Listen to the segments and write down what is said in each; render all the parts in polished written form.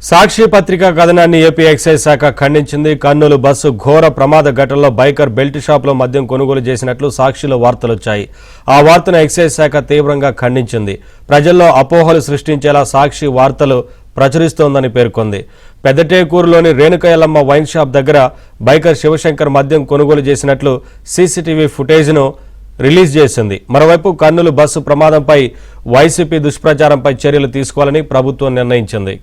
సాక్షి పత్రిక కథనాన్ని AP excise శాఖ ఖండించింది. కర్నూలు బస్సు ఘోర ప్రమాద ఘటనలో బైకర్ బెల్ట్ షాపులో మద్యం కొనుగోలు చేసినట్లు సాక్షిలో వార్తలొచ్చాయి. ఆ వార్తను ఎక్సైజ్ శాఖ తీవ్రంగా ఖండించింది. ప్రజల్లో అపోహలు సృష్టించేలా సాక్షి వార్తలు ప్రచురిస్తోందని పేర్కొంది. పెద్దటేకూరులోని రేణుకయలమ్మ వైన్ షాప్ దగ్గర బైకర్ శివశంకర్ మద్యం కొనుగోలు చేసినట్లు సీసీటీవీ ఫుటేజ్ను రిలీజ్ చేసింది. మరోవైపు కర్నూలు బస్సు ప్రమాదంపై వైసీపీ దుష్ప్రచారంపై చర్యలు తీసుకోవాలని ప్రభుత్వం నిర్ణయించింది.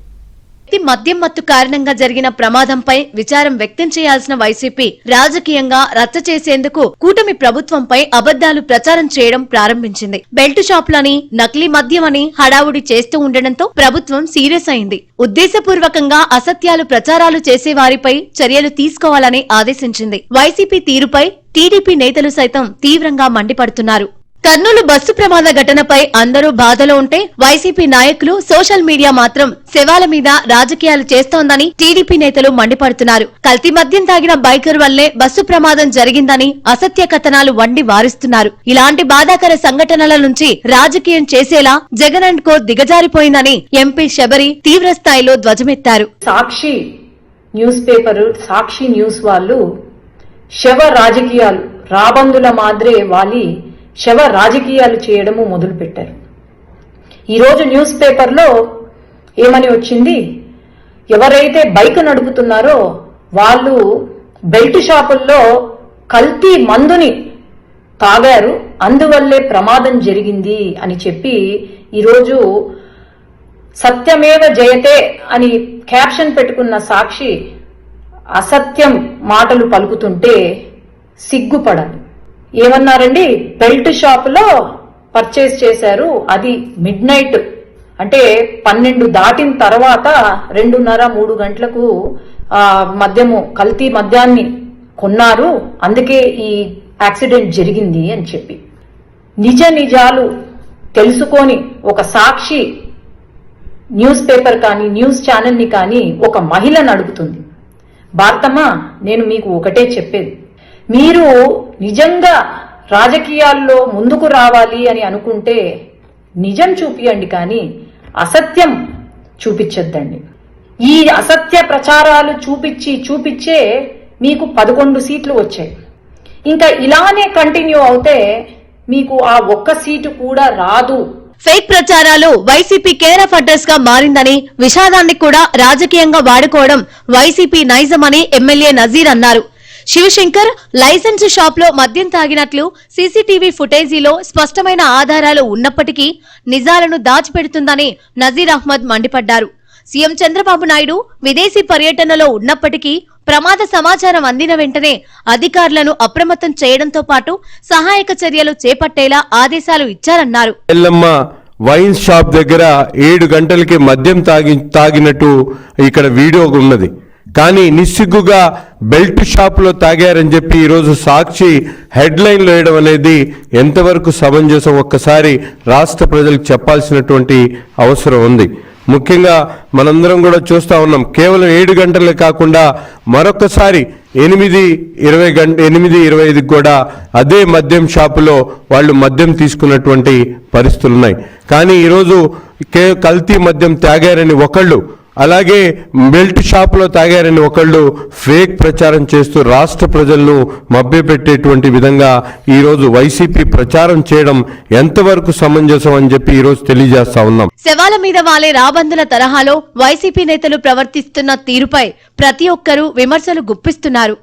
మద్యం మత్తు కారణంగా జరిగిన ప్రమాదంపై విచారం వ్యక్తం చేయాల్సిన వైసీపీ రాజకీయంగా రచ్చ చేసేందుకు కూటమి ప్రభుత్వంపై అబద్దాలు ప్రచారం చేయడం ప్రారంభించింది. బెల్ట్ షాపులని నకిలీ మద్యం అని హడావుడి చేస్తూ ఉండడంతో ప్రభుత్వం సీరియస్ అయింది. ఉద్దేశపూర్వకంగా అసత్యాలు ప్రచారాలు చేసేవారిపై చర్యలు తీసుకోవాలని ఆదేశించింది. వైసీపీ తీరుపై టీడీపీ నేతలు సైతం తీవ్రంగా మండిపడుతున్నారు. కర్నూలు బస్సు ప్రమాద ఘటనపై అందరూ బాధలో ఉంటే వైసీపీ నాయకులు సోషల్ మీడియా మాత్రం శవాల మీద రాజకీయాలు చేస్తోందని టీడీపీ నేతలు మండిపడుతున్నారు. కల్తీ మద్యం తాగిన బైకర్ వల్లే బస్సు ప్రమాదం జరిగిందని అసత్య కథనాలు వండి వారిస్తున్నారు. ఇలాంటి బాధాకర సంఘటనల నుంచి రాజకీయం చేసేలా జగన్ అండ్ కో దిగజారిపోయిందని ఎంపీ శబరి తీవ్ర స్థాయిలో ధ్వజమెత్తారు. Sakshi news paper, Sakshi news వాళ్ళు శవ రాజకీయాలు రాబందుల మాదిరే వాలి శవ రాజకీయాలు చేయడము మొదలుపెట్టారు. ఈరోజు న్యూస్ పేపర్లో ఏమని వచ్చింది, ఎవరైతే బైక్ నడుపుతున్నారో వాళ్ళు బెల్ట్ షాపుల్లో కల్తీ మందుని తాగారు, అందువల్లే ప్రమాదం జరిగింది అని చెప్పి ఈరోజు సత్యమేవ జయతే అని క్యాప్షన్ పెట్టుకున్న సాక్షి అసత్యం మాటలు పలుకుతుంటే సిగ్గుపడాలి. ఏమన్నారండి, బెల్ట్ షాపులో పర్చేస్ చేశారు, అది మిడ్ నైట్ అంటే 12 దాటిన తర్వాత 2:30-3 గంటలకు మద్యము కల్తీ మద్యాన్ని కొన్నారు, అందుకే ఈ యాక్సిడెంట్ జరిగింది అని చెప్పి నిజాలు తెలుసుకొని ఒక సాక్షి న్యూస్ పేపర్ కానీ న్యూస్ ఛానల్ని కానీ ఒక మహిళ నడుపుతుంది. భారతమ్మ, నేను మీకు ఒకటే చెప్పేది, మీరు నిజంగా రాజకీయాల్లో ముందుకు రావాలి అని అనుకుంటే నిజం చూపియండి, కానీ అసత్యం చూపించొద్దండి. ఈ అసత్య ప్రచారాలు చూపించే మీకు 11 సీట్లు వచ్చాయి. ఇంకా ఇలానే కంటిన్యూ అవుతే మీకు ఆ ఒక్క సీటు కూడా రాదు. ఫేక్ ప్రచారాలు వైసీపీ కేర్ ఆఫ్ అడ్రస్ గా మారిందని, విషాదాన్ని కూడా రాజకీయంగా వాడుకోవడం వైసీపీ నైజమని ఎమ్మెల్యే నజీర్ అన్నారు. శివశంకర్ లైసెన్స్ షాప్ లో మద్యం తాగినట్లు సీసీటీవీ ఫుటేజీలో స్పష్టమైన ఆధారాలు ఉన్నప్పటికీ నిజాలను దాచిపెడుతుందని నజీర్ అహ్మద్ మండిపడ్డారు. సీఎం చంద్రబాబు నాయుడు విదేశీ పర్యటనలో ఉన్నప్పటికీ ప్రమాద సమాచారం అందిన వెంటనే అధికారులను అప్రమత్తం చేయడంతో పాటు సహాయక చర్యలు చేపట్టేలా ఆదేశాలు ఇచ్చారన్నారు. వైన్ షాప్ దగ్గర 7 గంటలకి మద్యం తాగినట్టు ఇక్కడ వీడియో ఉన్నది, కానీ నిస్సిగ్గుగా బెల్ట్ షాపులో తాగారని చెప్పి ఈరోజు సాక్షి హెడ్లైన్లు వేయడం అనేది ఎంతవరకు సమంజసం ఒక్కసారి రాష్ట్ర ప్రజలకు చెప్పాల్సినటువంటి అవసరం ఉంది. ముఖ్యంగా మనందరం కూడా చూస్తూ ఉన్నాం, కేవలం 7 గంటలే కాకుండా మరొకసారి 8:25 కూడా అదే మద్యం షాపులో వాళ్ళు మద్యం తీసుకున్నటువంటి పరిస్థితులు ఉన్నాయి. కానీ ఈరోజు కల్తీ మద్యం తాగారని ఒకళ్ళు, అలాగే బెల్ట్ షాపులో తాగారని ఒకళ్ళు ఫేక్ ప్రచారం చేస్తూ రాష్ట్ర ప్రజలను మభ్యపెట్టేటువంటి విధంగా ఈరోజు వైసీపీ ప్రచారం చేయడం ఎంతవరకు సమంజసం అని చెప్పి ఈరోజు తెలియజేస్తా ఉన్నాం. శవాల మీద వాలే రాబందుల తరహాలో వైసీపీ నేతలు ప్రవర్తిస్తున్న తీరుపై ప్రతి ఒక్కరూ విమర్శలు గుప్పిస్తున్నారు.